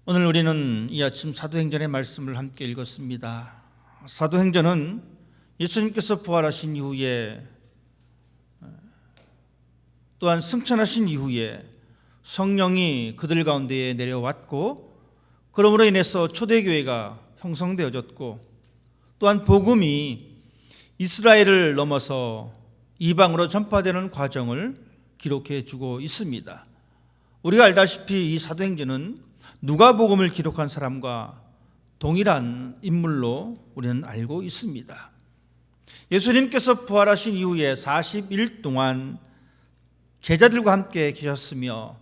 오늘 우리는 이 아침 사도행전의 말씀을 함께 읽었습니다. 사도행전은 예수님께서 부활하신 이후에 또한 승천하신 이후에 성령이 그들 가운데에 내려왔고, 그러므로 인해서 초대교회가 형성되어졌고, 또한 복음이 이스라엘을 넘어서 이방으로 전파되는 과정을 기록해 주고 있습니다. 우리가 알다시피 이 사도행전은 누가복음을 기록한 사람과 동일한 인물로 우리는 알고 있습니다. 예수님께서 부활하신 이후에 40일 동안 제자들과 함께 계셨으며,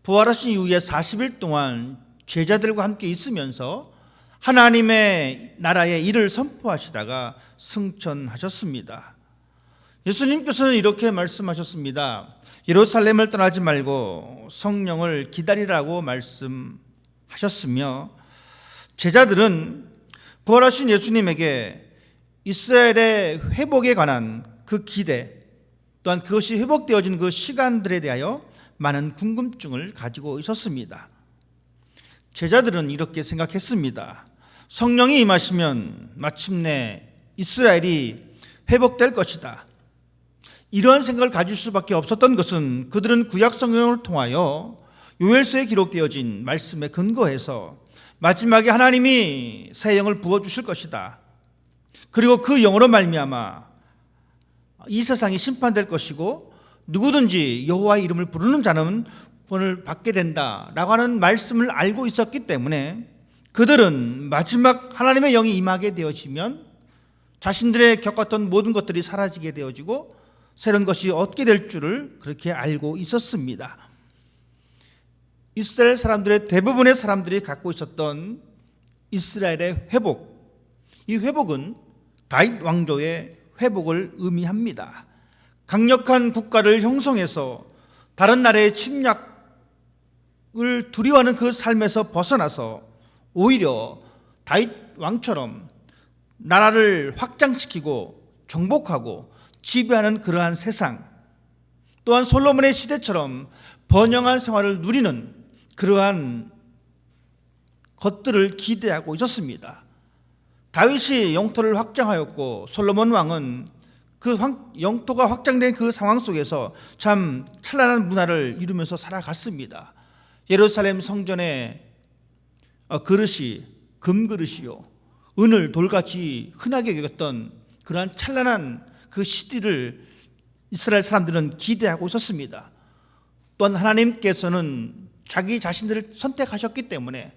부활하신 이후에 40일 동안 제자들과 함께 있으면서 하나님의 나라의 일을 선포하시다가 승천하셨습니다. 예수님께서는 이렇게 말씀하셨습니다. 예루살렘을 떠나지 말고 성령을 기다리라고 말씀하셨으며, 제자들은 부활하신 예수님에게 이스라엘의 회복에 관한 그 기대, 또한 그것이 회복되어진 그 시간들에 대하여 많은 궁금증을 가지고 있었습니다. 제자들은 이렇게 생각했습니다. 성령이 임하시면 마침내 이스라엘이 회복될 것이다. 이러한 생각을 가질 수밖에 없었던 것은 그들은 구약 성경을 통하여 요엘서에 기록되어진 말씀에 근거해서 마지막에 하나님이 새 영을 부어주실 것이다. 그리고 그 영으로 말미암아 이 세상이 심판될 것이고, 누구든지 여호와의 이름을 부르는 자는 구원을 받게 된다라고 하는 말씀을 알고 있었기 때문에 그들은 마지막 하나님의 영이 임하게 되어지면 자신들의 겪었던 모든 것들이 사라지게 되어지고 새로운 것이 얻게 될 줄을 그렇게 알고 있었습니다. 이스라엘 사람들의 대부분의 사람들이 갖고 있었던 이스라엘의 회복, 이 회복은 다윗 왕조의 회복을 의미합니다. 강력한 국가를 형성해서 다른 나라의 침략을 두려워하는 그 삶에서 벗어나서 오히려 다윗 왕처럼 나라를 확장시키고 정복하고 지배하는 그러한 세상, 또한 솔로몬의 시대처럼 번영한 생활을 누리는 그러한 것들을 기대하고 있었습니다. 다윗이 영토를 확장하였고, 솔로몬 왕은 그 영토가 확장된 그 상황 속에서 참 찬란한 문화를 이루면서 살아갔습니다. 예루살렘 성전의 그릇이 금그릇이요 은을 돌같이 흔하게 여겼던 그러한 찬란한 그 시대를 이스라엘 사람들은 기대하고 있었습니다. 또한 하나님께서는 자기 자신들을 선택하셨기 때문에,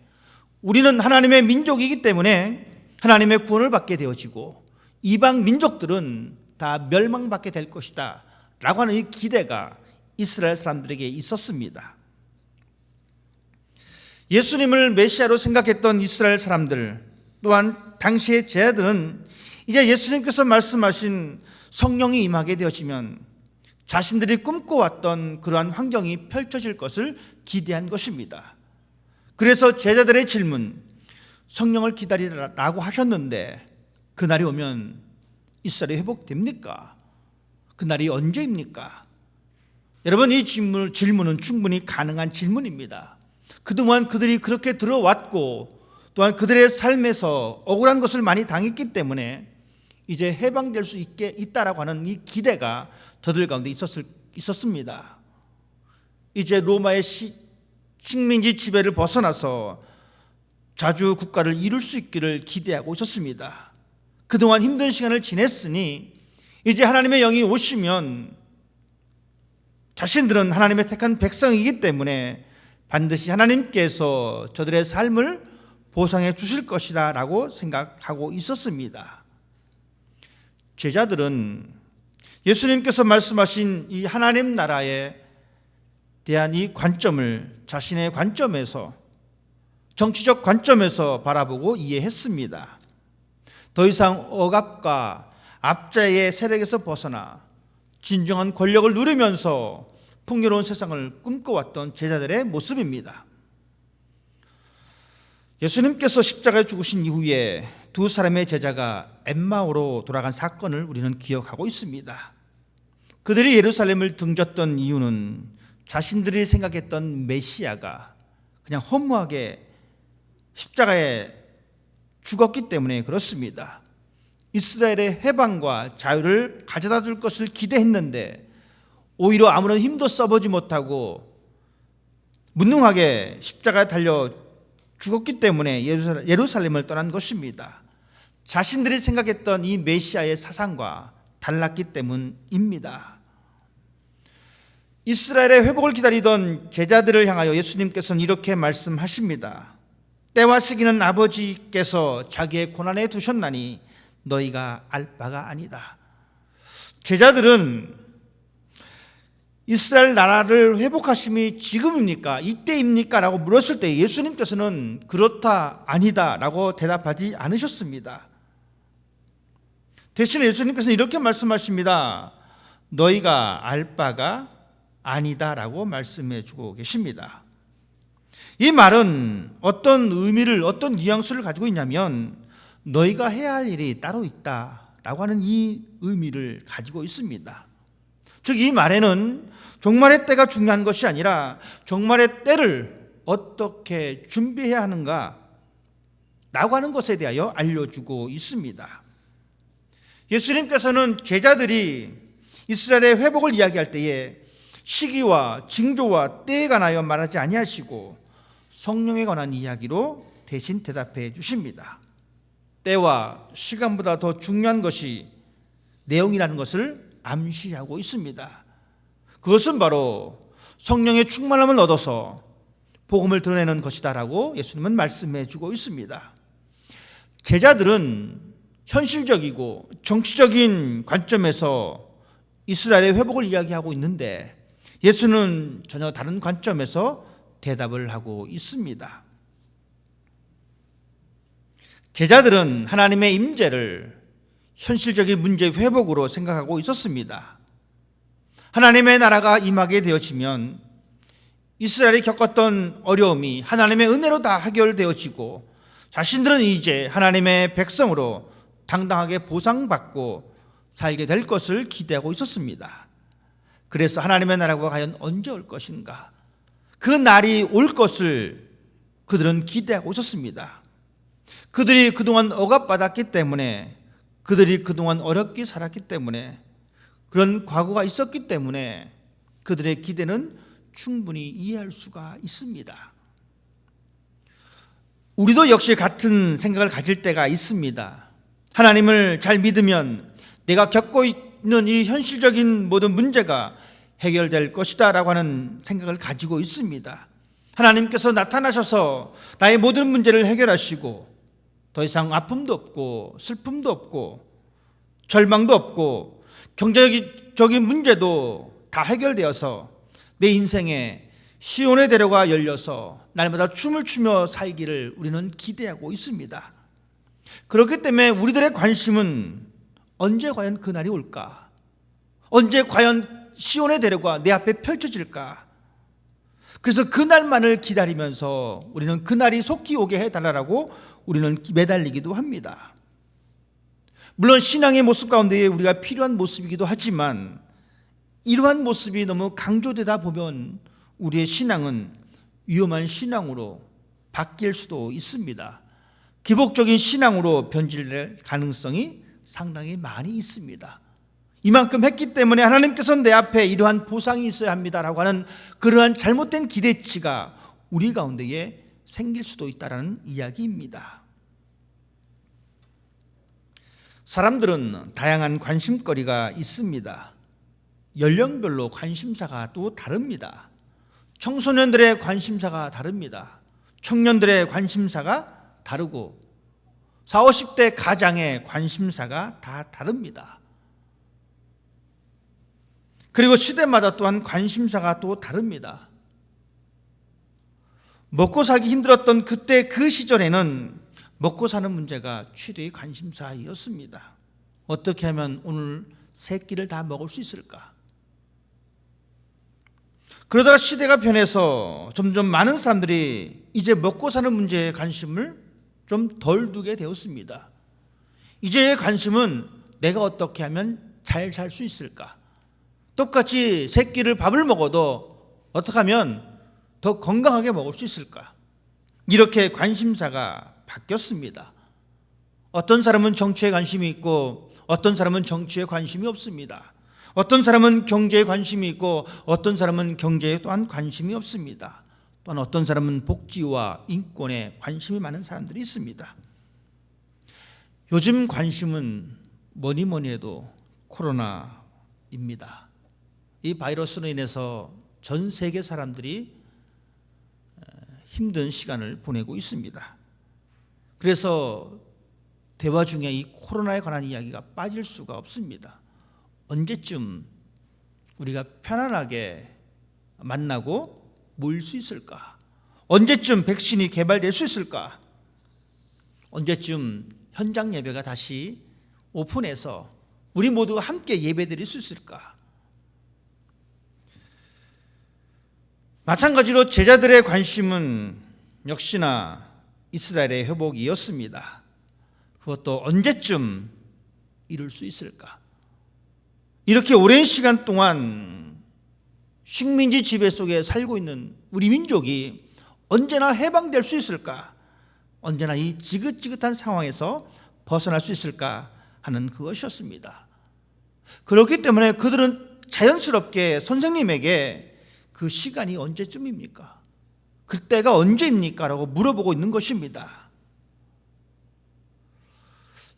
우리는 하나님의 민족이기 때문에 하나님의 구원을 받게 되어지고 이방 민족들은 다 멸망받게 될 것이다 라고 하는 이 기대가 이스라엘 사람들에게 있었습니다. 예수님을 메시아로 생각했던 이스라엘 사람들, 또한 당시의 제자들은 이제 예수님께서 말씀하신 성령이 임하게 되어지면 자신들이 꿈꿔왔던 그러한 환경이 펼쳐질 것을 기대한 것입니다. 그래서 제자들의 질문, 성령을 기다리라고 하셨는데 그날이 오면 이스라엘이 회복됩니까? 그날이 언제입니까? 여러분, 이 질문은 충분히 가능한 질문입니다. 그동안 그들이 그렇게 들어왔고, 또한 그들의 삶에서 억울한 것을 많이 당했기 때문에 이제 해방될 수 있다라고 하는 이 기대가 저들 가운데 있었습니다. 이제 로마의 식민지 지배를 벗어나서 자주 국가를 이룰 수 있기를 기대하고 있었습니다. 그동안 힘든 시간을 지냈으니 이제 하나님의 영이 오시면 자신들은 하나님의 택한 백성이기 때문에 반드시 하나님께서 저들의 삶을 보상해 주실 것이다 라고 생각하고 있었습니다. 제자들은 예수님께서 말씀하신 이 하나님 나라에 대한 이 관점을 자신의 관점에서, 정치적 관점에서 바라보고 이해했습니다. 더 이상 억압과 압제의 세력에서 벗어나 진정한 권력을 누리면서 풍요로운 세상을 꿈꿔왔던 제자들의 모습입니다. 예수님께서 십자가에 죽으신 이후에 두 사람의 제자가 엠마오로 돌아간 사건을 우리는 기억하고 있습니다. 그들이 예루살렘을 등졌던 이유는 자신들이 생각했던 메시아가 그냥 허무하게 십자가에 죽었기 때문에 그렇습니다. 이스라엘의 해방과 자유를 가져다 줄 것을 기대했는데 오히려 아무런 힘도 써보지 못하고 무능하게 십자가에 달려 죽었기 때문에 예루살렘을 떠난 것입니다. 자신들이 생각했던 이 메시아의 사상과 달랐기 때문입니다. 이스라엘의 회복을 기다리던 제자들을 향하여 예수님께서는 이렇게 말씀하십니다. 때와 시기는 아버지께서 자기의 고난에 두셨나니 너희가 알 바가 아니다. 제자들은 이스라엘 나라를 회복하심이 지금입니까? 이때입니까? 라고 물었을 때 예수님께서는 그렇다, 아니다 라고 대답하지 않으셨습니다. 대신에 예수님께서는 이렇게 말씀하십니다. 너희가 알 바가 아니다 라고 말씀해 주고 계십니다. 이 말은 어떤 의미를, 어떤 뉘앙스를 가지고 있냐면 너희가 해야 할 일이 따로 있다 라고 하는 이 의미를 가지고 있습니다. 즉 이 말에는 종말의 때가 중요한 것이 아니라 종말의 때를 어떻게 준비해야 하는가 라고 하는 것에 대하여 알려주고 있습니다. 예수님께서는 제자들이 이스라엘의 회복을 이야기할 때에 시기와 징조와 때에 관하여 말하지 아니하시고 성령에 관한 이야기로 대신 대답해 주십니다. 때와 시간보다 더 중요한 것이 내용이라는 것을 암시하고 있습니다. 그것은 바로 성령의 충만함을 얻어서 복음을 드러내는 것이다라고 예수님은 말씀해 주고 있습니다. 제자들은 현실적이고 정치적인 관점에서 이스라엘의 회복을 이야기하고 있는데 예수는 전혀 다른 관점에서 대답을 하고 있습니다. 제자들은 하나님의 임재를 현실적인 문제 회복으로 생각하고 있었습니다. 하나님의 나라가 임하게 되어지면 이스라엘이 겪었던 어려움이 하나님의 은혜로 다 해결되어지고 자신들은 이제 하나님의 백성으로 당당하게 보상받고 살게 될 것을 기대하고 있었습니다. 그래서 하나님의 나라가 과연 언제 올 것인가? 그 날이 올 것을 그들은 기대하고 있었습니다. 그들이 그동안 억압받았기 때문에, 그들이 그동안 어렵게 살았기 때문에, 그런 과거가 있었기 때문에 그들의 기대는 충분히 이해할 수가 있습니다. 우리도 역시 같은 생각을 가질 때가 있습니다. 하나님을 잘 믿으면 내가 겪고 있는 이 현실적인 모든 문제가 해결될 것이다 라고 하는 생각을 가지고 있습니다. 하나님께서 나타나셔서 나의 모든 문제를 해결하시고 더 이상 아픔도 없고 슬픔도 없고 절망도 없고 경제적인 문제도 다 해결되어서 내 인생에 시온의 대로가 열려서 날마다 춤을 추며 살기를 우리는 기대하고 있습니다. 그렇기 때문에 우리들의 관심은 언제 과연 그날이 올까? 언제 과연 시온의 대로가 내 앞에 펼쳐질까? 그래서 그날만을 기다리면서 우리는 그날이 속히 오게 해달라고 우리는 매달리기도 합니다. 물론 신앙의 모습 가운데에 우리가 필요한 모습이기도 하지만 이러한 모습이 너무 강조되다 보면 우리의 신앙은 위험한 신앙으로 바뀔 수도 있습니다. 기복적인 신앙으로 변질될 가능성이 상당히 많이 있습니다. 이만큼 했기 때문에 하나님께서는 내 앞에 이러한 보상이 있어야 합니다라고 하는 그러한 잘못된 기대치가 우리 가운데에 생길 수도 있다는 이야기입니다. 사람들은 다양한 관심거리가 있습니다. 연령별로 관심사가 또 다릅니다. 청소년들의 관심사가 다릅니다. 청년들의 관심사가 다르고 40, 50대 가장의 관심사가 다 다릅니다. 그리고 시대마다 또한 관심사가 또 다릅니다. 먹고 살기 힘들었던 그때 그 시절에는 먹고 사는 문제가 최대의 관심사였습니다. 어떻게 하면 오늘 세 끼를 다 먹을 수 있을까? 그러다가 시대가 변해서 점점 많은 사람들이 이제 먹고 사는 문제에 관심을 좀 덜 두게 되었습니다. 이제의 관심은 내가 어떻게 하면 잘 살 수 있을까? 똑같이 세 끼를 밥을 먹어도 어떻게 하면 더 건강하게 먹을 수 있을까? 이렇게 관심사가 바뀌었습니다. 어떤 사람은 정치에 관심이 있고 어떤 사람은 정치에 관심이 없습니다. 어떤 사람은 경제에 관심이 있고 어떤 사람은 경제에 또한 관심이 없습니다. 또한 어떤 사람은 복지와 인권에 관심이 많은 사람들이 있습니다. 요즘 관심은 뭐니 해도 코로나입니다. 이 바이러스로 인해서 전 세계 사람들이 힘든 시간을 보내고 있습니다. 그래서 대화 중에 이 코로나에 관한 이야기가 빠질 수가 없습니다. 언제쯤 우리가 편안하게 만나고 모일 수 있을까? 언제쯤 백신이 개발될 수 있을까? 언제쯤 현장 예배가 다시 오픈해서 우리 모두가 함께 예배드릴 수 있을까? 마찬가지로 제자들의 관심은 역시나 이스라엘의 회복이었습니다. 그것도 언제쯤 이룰 수 있을까? 이렇게 오랜 시간 동안 식민지 지배 속에 살고 있는 우리 민족이 언제나 해방될 수 있을까? 언제나 이 지긋지긋한 상황에서 벗어날 수 있을까 하는 그것이었습니다. 그렇기 때문에 그들은 자연스럽게 선생님에게 그 시간이 언제쯤입니까? 그때가 언제입니까? 라고 물어보고 있는 것입니다.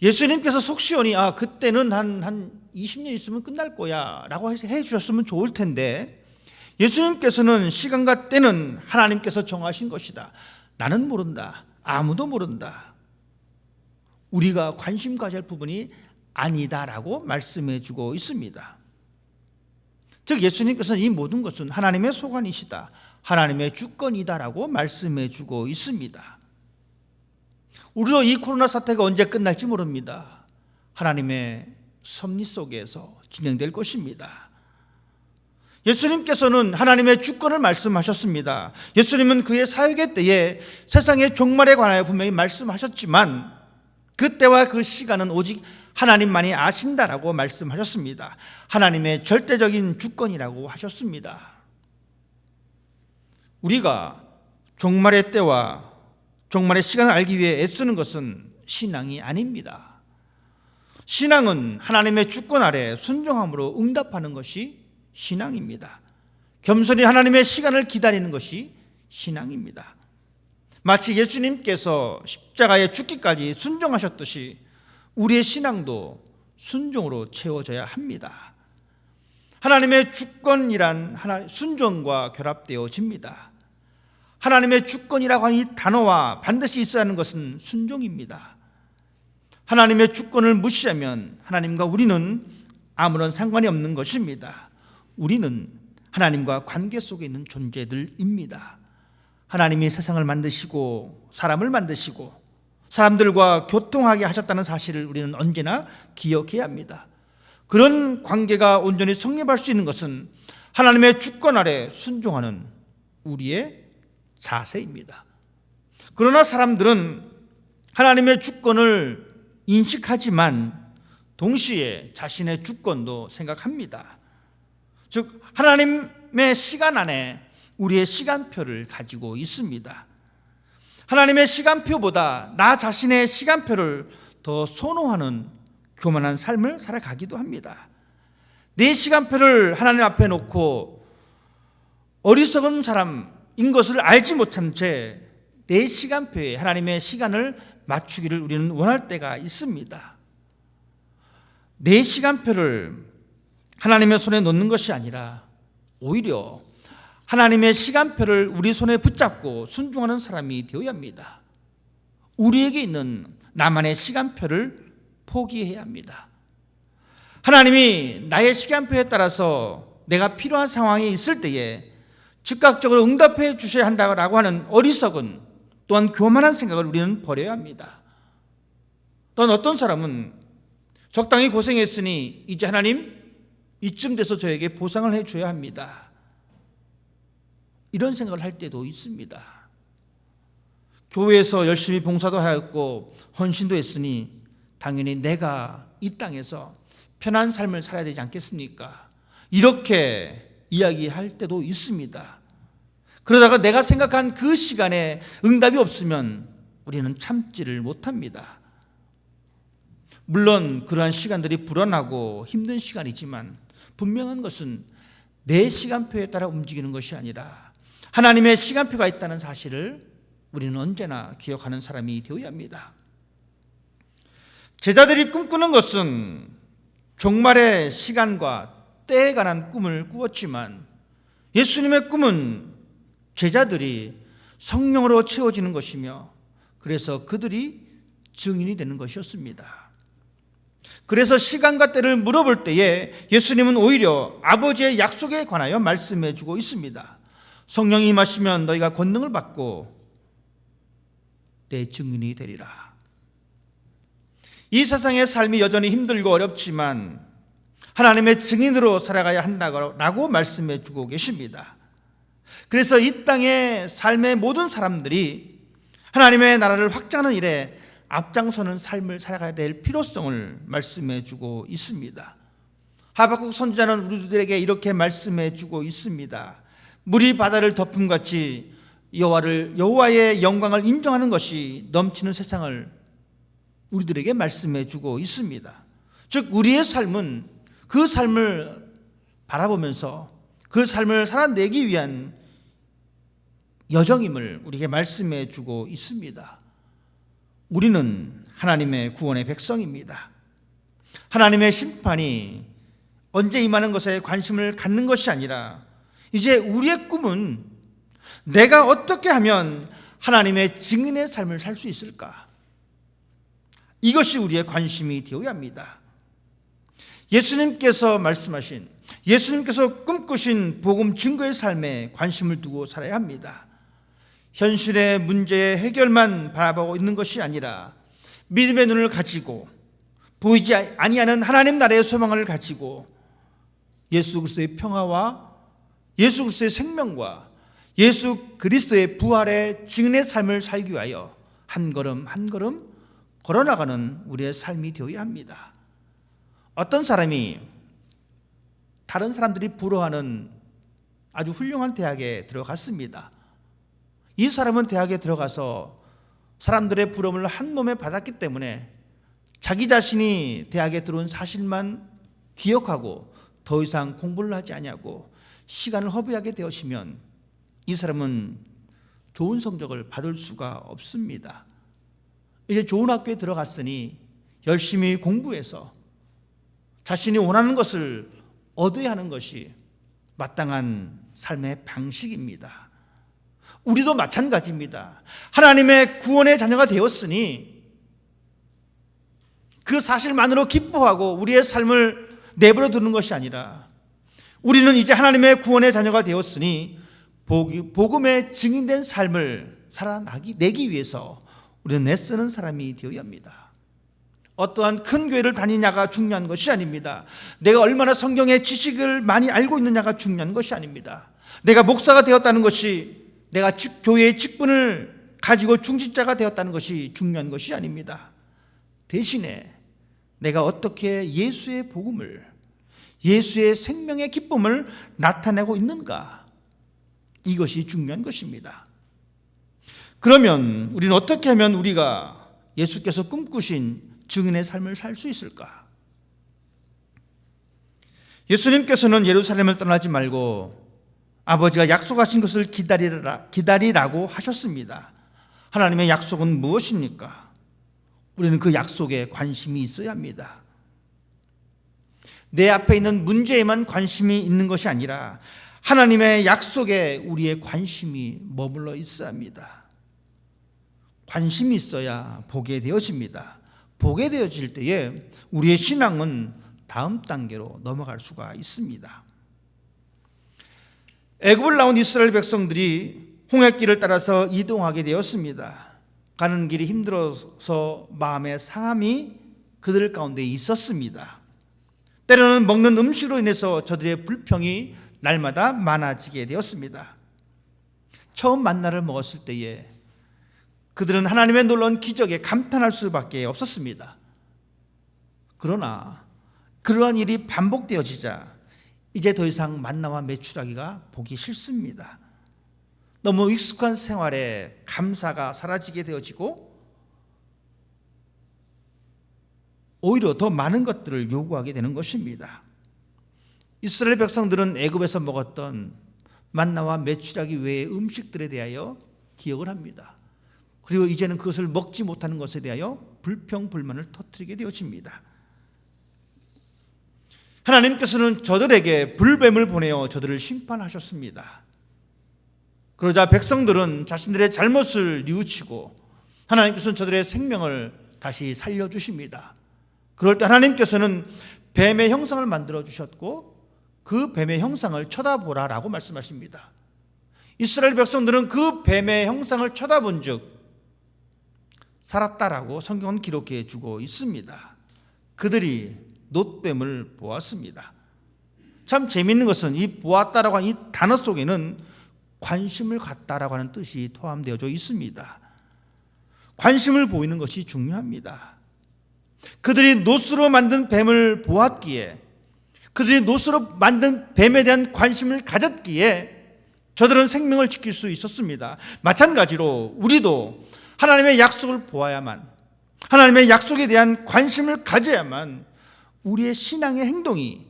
예수님께서 속시원히 그때는 한 20년 있으면 끝날 거야 라고 해주셨으면 좋을 텐데, 예수님께서는 시간과 때는 하나님께서 정하신 것이다. 나는 모른다. 아무도 모른다. 우리가 관심 가져야 할 부분이 아니다라고 말씀해 주고 있습니다. 즉 예수님께서는 이 모든 것은 하나님의 소관이시다, 하나님의 주권이다라고 말씀해 주고 있습니다. 우리도 이 코로나 사태가 언제 끝날지 모릅니다. 하나님의 섭리 속에서 진행될 것입니다. 예수님께서는 하나님의 주권을 말씀하셨습니다. 예수님은 그의 사역의 때에 세상의 종말에 관하여 분명히 말씀하셨지만 그때와 그 시간은 오직 하나님만이 아신다라고 말씀하셨습니다. 하나님의 절대적인 주권이라고 하셨습니다. 우리가 종말의 때와 종말의 시간을 알기 위해 애쓰는 것은 신앙이 아닙니다. 신앙은 하나님의 주권 아래 순종함으로 응답하는 것이 신앙입니다. 겸손히 하나님의 시간을 기다리는 것이 신앙입니다. 마치 예수님께서 십자가에 죽기까지 순종하셨듯이 우리의 신앙도 순종으로 채워져야 합니다. 하나님의 주권이란 순종과 결합되어집니다. 하나님의 주권이라고 하는 이 단어와 반드시 있어야 하는 것은 순종입니다. 하나님의 주권을 무시하면 하나님과 우리는 아무런 상관이 없는 것입니다. 우리는 하나님과 관계 속에 있는 존재들입니다. 하나님이 세상을 만드시고 사람을 만드시고 사람들과 교통하게 하셨다는 사실을 우리는 언제나 기억해야 합니다. 그런 관계가 온전히 성립할 수 있는 것은 하나님의 주권 아래 순종하는 우리의 자세입니다. 그러나 사람들은 하나님의 주권을 인식하지만 동시에 자신의 주권도 생각합니다. 즉 하나님의 시간 안에 우리의 시간표를 가지고 있습니다. 하나님의 시간표보다 나 자신의 시간표를 더 선호하는 교만한 삶을 살아가기도 합니다. 내 시간표를 하나님 앞에 놓고 어리석은 사람인 것을 알지 못한 채 내 시간표에 하나님의 시간을 맞추기를 우리는 원할 때가 있습니다. 내 시간표를 하나님의 손에 놓는 것이 아니라 오히려 하나님의 시간표를 우리 손에 붙잡고 순종하는 사람이 되어야 합니다. 우리에게 있는 나만의 시간표를 포기해야 합니다. 하나님이 나의 시간표에 따라서 내가 필요한 상황에 있을 때에 즉각적으로 응답해 주셔야 한다고 하는 어리석은 또한 교만한 생각을 우리는 버려야 합니다. 또한 어떤 사람은 적당히 고생했으니 이제 하나님 이쯤 돼서 저에게 보상을 해줘야 합니다. 이런 생각을 할 때도 있습니다. 교회에서 열심히 봉사도 하였고 헌신도 했으니 당연히 내가 이 땅에서 편한 삶을 살아야 되지 않겠습니까? 이렇게 이야기할 때도 있습니다. 그러다가 내가 생각한 그 시간에 응답이 없으면 우리는 참지를 못합니다. 물론 그러한 시간들이 불안하고 힘든 시간이지만 분명한 것은 내 시간표에 따라 움직이는 것이 아니라 하나님의 시간표가 있다는 사실을 우리는 언제나 기억하는 사람이 되어야 합니다. 제자들이 꿈꾸는 것은 종말의 시간과 때에 관한 꿈을 꾸었지만 예수님의 꿈은 제자들이 성령으로 채워지는 것이며 그래서 그들이 증인이 되는 것이었습니다. 그래서 시간과 때를 물어볼 때에 예수님은 오히려 아버지의 약속에 관하여 말씀해 주고 있습니다. 성령이 임하시면 너희가 권능을 받고 내 증인이 되리라. 이 세상의 삶이 여전히 힘들고 어렵지만 하나님의 증인으로 살아가야 한다고 말씀해 주고 계십니다. 그래서 이 땅의 삶의 모든 사람들이 하나님의 나라를 확장하는 일에 앞장서는 삶을 살아가야 될 필요성을 말씀해 주고 있습니다. 하박국 선지자는 우리들에게 이렇게 말씀해 주고 있습니다. 물이 바다를 덮음같이 여호와의 영광을 인정하는 것이 넘치는 세상을 우리들에게 말씀해 주고 있습니다. 즉 우리의 삶은 그 삶을 바라보면서 그 삶을 살아내기 위한 여정임을 우리에게 말씀해 주고 있습니다. 우리는 하나님의 구원의 백성입니다. 하나님의 심판이 언제 임하는 것에 관심을 갖는 것이 아니라 이제 우리의 꿈은 내가 어떻게 하면 하나님의 증인의 삶을 살 수 있을까? 이것이 우리의 관심이 되어야 합니다. 예수님께서 말씀하신, 예수님께서 꿈꾸신 복음 증거의 삶에 관심을 두고 살아야 합니다. 현실의 문제의 해결만 바라보고 있는 것이 아니라 믿음의 눈을 가지고 보이지 아니하는 하나님 나라의 소망을 가지고 예수 그리스도의 평화와 예수 그리스도의 생명과 예수 그리스도의 부활의 증인의 삶을 살기 위하여 한 걸음 한 걸음 걸어나가는 우리의 삶이 되어야 합니다. 어떤 사람이 다른 사람들이 부러워하는 아주 훌륭한 대학에 들어갔습니다. 이 사람은 대학에 들어가서 사람들의 부러움을 한 몸에 받았기 때문에 자기 자신이 대학에 들어온 사실만 기억하고 더 이상 공부를 하지 않냐고 시간을 허비하게 되었으면 이 사람은 좋은 성적을 받을 수가 없습니다. 이제 좋은 학교에 들어갔으니 열심히 공부해서 자신이 원하는 것을 얻어야 하는 것이 마땅한 삶의 방식입니다. 우리도 마찬가지입니다. 하나님의 구원의 자녀가 되었으니 그 사실만으로 기뻐하고 우리의 삶을 내버려 두는 것이 아니라 우리는 이제 하나님의 구원의 자녀가 되었으니 복음의 증인된 삶을 살아내기 위해서 우리는 애쓰는 사람이 되어야 합니다. 어떠한 큰 교회를 다니냐가 중요한 것이 아닙니다. 내가 얼마나 성경의 지식을 많이 알고 있느냐가 중요한 것이 아닙니다. 내가 목사가 되었다는 것이, 내가 교회의 직분을 가지고 중직자가 되었다는 것이 중요한 것이 아닙니다. 대신에 내가 어떻게 예수의 복음을, 예수의 생명의 기쁨을 나타내고 있는가, 이것이 중요한 것입니다. 그러면 우리는 어떻게 하면 우리가 예수께서 꿈꾸신 증인의 삶을 살 수 있을까? 예수님께서는 예루살렘을 떠나지 말고 아버지가 약속하신 것을 기다리라고 하셨습니다. 하나님의 약속은 무엇입니까? 우리는 그 약속에 관심이 있어야 합니다. 내 앞에 있는 문제에만 관심이 있는 것이 아니라 하나님의 약속에 우리의 관심이 머물러 있어야 합니다. 관심이 있어야 보게 되어집니다. 보게 되어질 때에 우리의 신앙은 다음 단계로 넘어갈 수가 있습니다. 애굽을 나온 이스라엘 백성들이 홍해길을 따라서 이동하게 되었습니다. 가는 길이 힘들어서 마음의 상함이 그들 가운데 있었습니다. 때로는 먹는 음식으로 인해서 저들의 불평이 날마다 많아지게 되었습니다. 처음 만나를 먹었을 때에 그들은 하나님의 놀라운 기적에 감탄할 수밖에 없었습니다. 그러나 그러한 일이 반복되어지자 이제 더 이상 만나와 메추라기가 보기 싫습니다. 너무 익숙한 생활에 감사가 사라지게 되어지고 오히려 더 많은 것들을 요구하게 되는 것입니다. 이스라엘 백성들은 애굽에서 먹었던 만나와 메추라기 외의 음식들에 대하여 기억을 합니다. 그리고 이제는 그것을 먹지 못하는 것에 대하여 불평불만을 터뜨리게 되어집니다. 하나님께서는 저들에게 불뱀을 보내어 저들을 심판하셨습니다. 그러자 백성들은 자신들의 잘못을 뉘우치고 하나님께서는 저들의 생명을 다시 살려주십니다. 그럴 때 하나님께서는 뱀의 형상을 만들어 주셨고 그 뱀의 형상을 쳐다보라라고 말씀하십니다. 이스라엘 백성들은 그 뱀의 형상을 쳐다본 즉 살았다라고 성경은 기록해 주고 있습니다. 그들이 놋뱀을 보았습니다. 참 재미있는 것은 이 보았다라고 하는 이 단어 속에는 관심을 갖다라고 하는 뜻이 포함되어져 있습니다. 관심을 보이는 것이 중요합니다. 그들이 놋으로 만든 뱀을 보았기에, 그들이 놋으로 만든 뱀에 대한 관심을 가졌기에 저들은 생명을 지킬 수 있었습니다. 마찬가지로 우리도 하나님의 약속을 보아야만, 하나님의 약속에 대한 관심을 가져야만 우리의 신앙의 행동이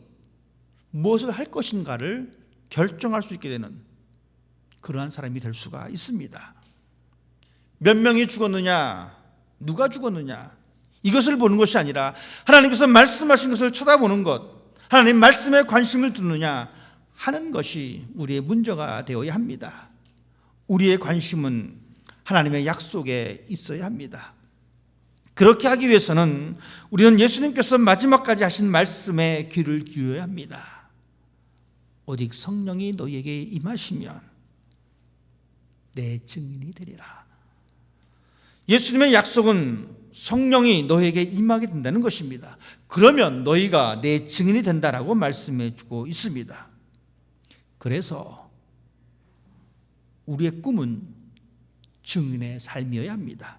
무엇을 할 것인가를 결정할 수 있게 되는 그러한 사람이 될 수가 있습니다. 몇 명이 죽었느냐, 누가 죽었느냐, 이것을 보는 것이 아니라 하나님께서 말씀하신 것을 쳐다보는 것, 하나님 말씀에 관심을 두느냐 하는 것이 우리의 문제가 되어야 합니다. 우리의 관심은 하나님의 약속에 있어야 합니다. 그렇게 하기 위해서는 우리는 예수님께서 마지막까지 하신 말씀에 귀를 기울여야 합니다. 오직 성령이 너희에게 임하시면 내 증인이 되리라. 예수님의 약속은 성령이 너희에게 임하게 된다는 것입니다. 그러면 너희가 내 증인이 된다라고 말씀해 주고 있습니다. 그래서 우리의 꿈은 증인의 삶이어야 합니다.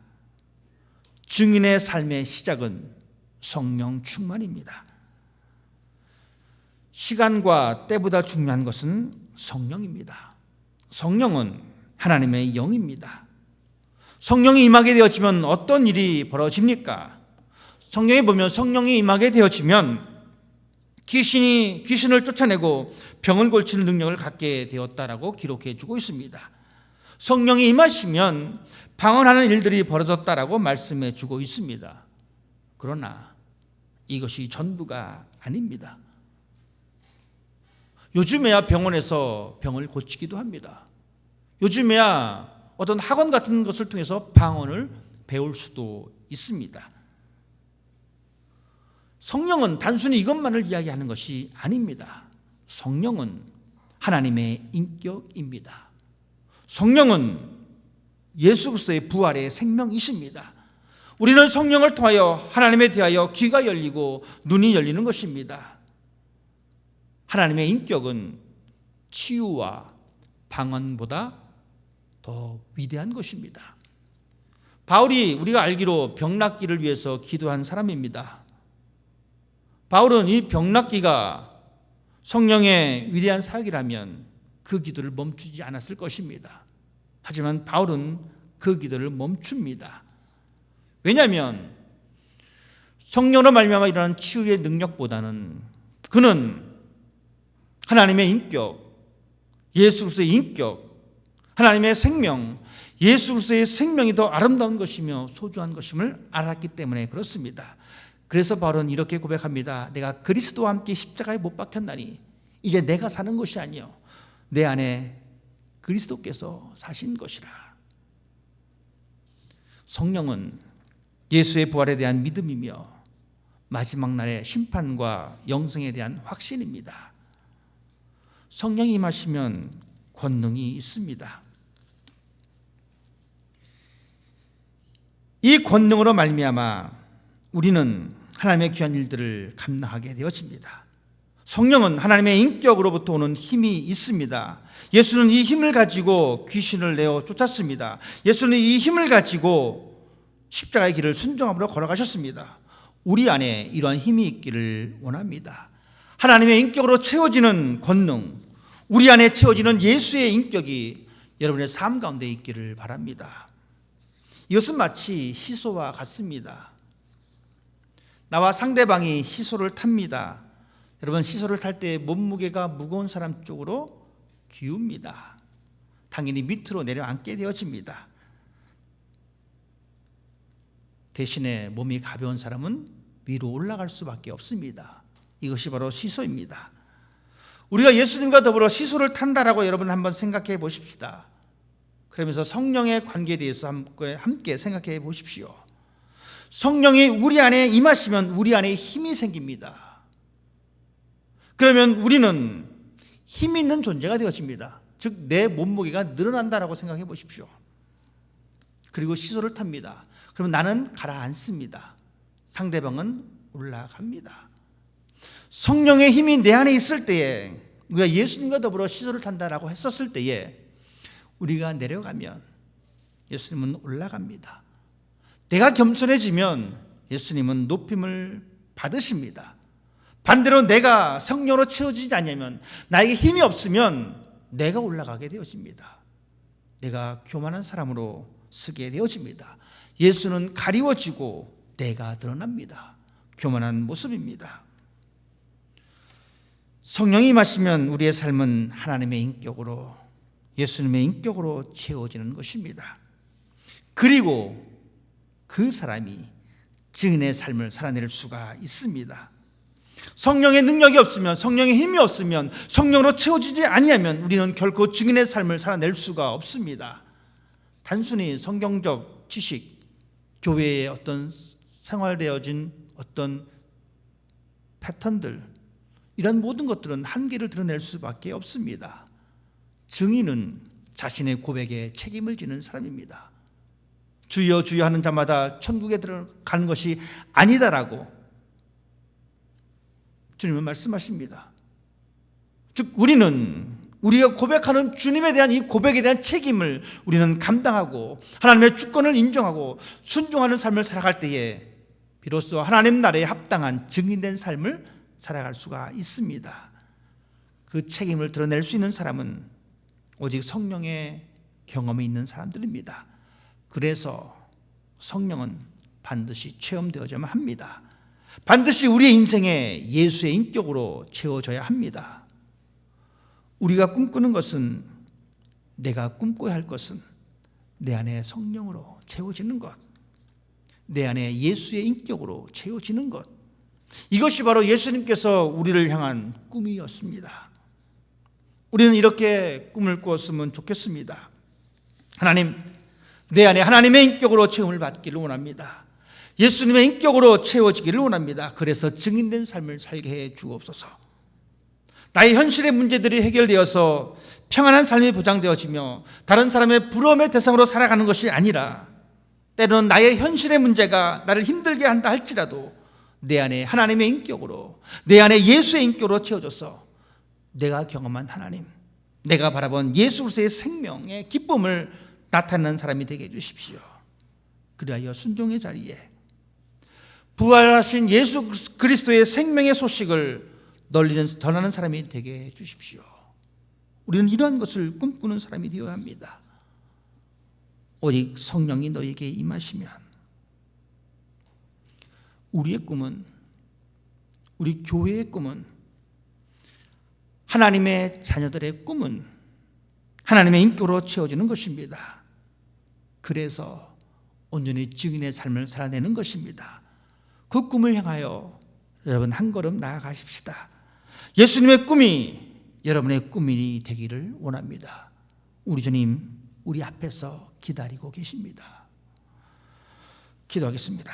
증인의 삶의 시작은 성령 충만입니다. 시간과 때보다 중요한 것은 성령입니다. 성령은 하나님의 영입니다. 성령이 임하게 되어지면 어떤 일이 벌어집니까? 성경에 보면 성령이 임하게 되어지면 귀신을 쫓아내고 병을 고치는 능력을 갖게 되었다라고 기록해 주고 있습니다. 성령이 임하시면 방언하는 일들이 벌어졌다라고 말씀해 주고 있습니다. 그러나 이것이 전부가 아닙니다. 요즘에야 병원에서 병을 고치기도 합니다. 요즘에야 어떤 학원 같은 것을 통해서 방언을 배울 수도 있습니다. 성령은 단순히 이것만을 이야기하는 것이 아닙니다. 성령은 하나님의 인격입니다. 성령은 예수 그리스도의 부활의 생명이십니다. 우리는 성령을 통하여 하나님에 대하여 귀가 열리고 눈이 열리는 것입니다. 하나님의 인격은 치유와 방언보다 더 위대한 것입니다. 바울이 우리가 알기로 병 낫기를 위해서 기도한 사람입니다. 바울은 이 병 낫기가 성령의 위대한 사역이라면 그 기도를 멈추지 않았을 것입니다. 하지만 바울은 그 기도를 멈춥니다. 왜냐하면 성령으로 말미암아 일어나는 치유의 능력보다는 그는 하나님의 인격, 예수 그리스도의 인격, 하나님의 생명, 예수 그리스도의 생명이 더 아름다운 것이며 소중한 것임을 알았기 때문에 그렇습니다. 그래서 바울은 이렇게 고백합니다. 내가 그리스도와 함께 십자가에 못 박혔나니 이제 내가 사는 것이 아니요 내 안에 그리스도께서 사신 것이라. 성령은 예수의 부활에 대한 믿음이며 마지막 날의 심판과 영생에 대한 확신입니다. 성령이 임하시면 권능이 있습니다. 이 권능으로 말미암아 우리는 하나님의 귀한 일들을 감당하게 되어집니다. 성령은 하나님의 인격으로부터 오는 힘이 있습니다. 예수는 이 힘을 가지고 귀신을 내어 쫓았습니다. 예수는 이 힘을 가지고 십자가의 길을 순종함으로 걸어가셨습니다. 우리 안에 이러한 힘이 있기를 원합니다. 하나님의 인격으로 채워지는 권능, 우리 안에 채워지는 예수의 인격이 여러분의 삶 가운데 있기를 바랍니다. 이것은 마치 시소와 같습니다. 나와 상대방이 시소를 탑니다. 여러분, 시소를 탈 때 몸무게가 무거운 사람 쪽으로 기웁니다. 당연히 밑으로 내려앉게 되어집니다. 대신에 몸이 가벼운 사람은 위로 올라갈 수밖에 없습니다. 이것이 바로 시소입니다. 우리가 예수님과 더불어 시소를 탄다라고 여러분 한번 생각해 보십시다. 그러면서 성령의 관계에 대해서 함께 생각해 보십시오. 성령이 우리 안에 임하시면 우리 안에 힘이 생깁니다. 그러면 우리는 힘 있는 존재가 되어집니다. 즉 내 몸무게가 늘어난다라고 생각해 보십시오. 그리고 시소를 탑니다. 그러면 나는 가라앉습니다. 상대방은 올라갑니다. 성령의 힘이 내 안에 있을 때에, 우리가 예수님과 더불어 시소를 탄다라고 했었을 때에 우리가 내려가면 예수님은 올라갑니다. 내가 겸손해지면 예수님은 높임을 받으십니다. 반대로 내가 성령으로 채워지지 않으면, 나에게 힘이 없으면 내가 올라가게 되어집니다. 내가 교만한 사람으로 서게 되어집니다. 예수는 가리워지고 내가 드러납니다. 교만한 모습입니다. 성령이 임하시면 우리의 삶은 하나님의 인격으로, 예수님의 인격으로 채워지는 것입니다. 그리고 그 사람이 증인의 삶을 살아낼 수가 있습니다. 성령의 능력이 없으면, 성령의 힘이 없으면, 성령으로 채워지지 아니하면 우리는 결코 증인의 삶을 살아낼 수가 없습니다. 단순히 성경적 지식, 교회의 어떤 생활되어진 어떤 패턴들, 이런 모든 것들은 한계를 드러낼 수밖에 없습니다. 증인은 자신의 고백에 책임을 지는 사람입니다. 주여 주여 하는 자마다 천국에 들어가는 것이 아니다라고 주님은 말씀하십니다. 즉 우리가 고백하는 주님에 대한 이 고백에 대한 책임을 우리는 감당하고 하나님의 주권을 인정하고 순종하는 삶을 살아갈 때에 비로소 하나님 나라에 합당한 증인된 삶을 살아갈 수가 있습니다. 그 책임을 드러낼 수 있는 사람은 오직 성령의 경험이 있는 사람들입니다. 그래서 성령은 반드시 체험되어야만 합니다. 반드시 우리의 인생에 예수의 인격으로 채워져야 합니다. 우리가 꿈꾸는 것은, 내가 꿈꿔야 할 것은 내 안에 성령으로 채워지는 것, 내 안에 예수의 인격으로 채워지는 것, 이것이 바로 예수님께서 우리를 향한 꿈이었습니다. 우리는 이렇게 꿈을 꾸었으면 좋겠습니다. 하나님, 내 안에 하나님의 인격으로 체험을 받기를 원합니다. 예수님의 인격으로 채워지기를 원합니다. 그래서 증인된 삶을 살게 해 주옵소서. 나의 현실의 문제들이 해결되어서 평안한 삶이 보장되어지며 다른 사람의 부러움의 대상으로 살아가는 것이 아니라, 때로는 나의 현실의 문제가 나를 힘들게 한다 할지라도 내 안에 하나님의 인격으로, 내 안에 예수의 인격으로 채워져서 내가 경험한 하나님, 내가 바라본 예수 그리스도의 생명의 기쁨을 나타내는 사람이 되게 해주십시오. 그리하여 순종의 자리에 부활하신 예수 그리스도의 생명의 소식을 전하는 사람이 되게 해주십시오. 우리는 이러한 것을 꿈꾸는 사람이 되어야 합니다. 오직 성령이 너에게 임하시면 우리의 꿈은, 우리 교회의 꿈은, 하나님의 자녀들의 꿈은 하나님의 인격으로 채워지는 것입니다. 그래서 온전히 증인의 삶을 살아내는 것입니다. 그 꿈을 향하여 여러분 한 걸음 나아가십시다. 예수님의 꿈이 여러분의 꿈이 되기를 원합니다. 우리 주님 우리 앞에서 기다리고 계십니다. 기도하겠습니다.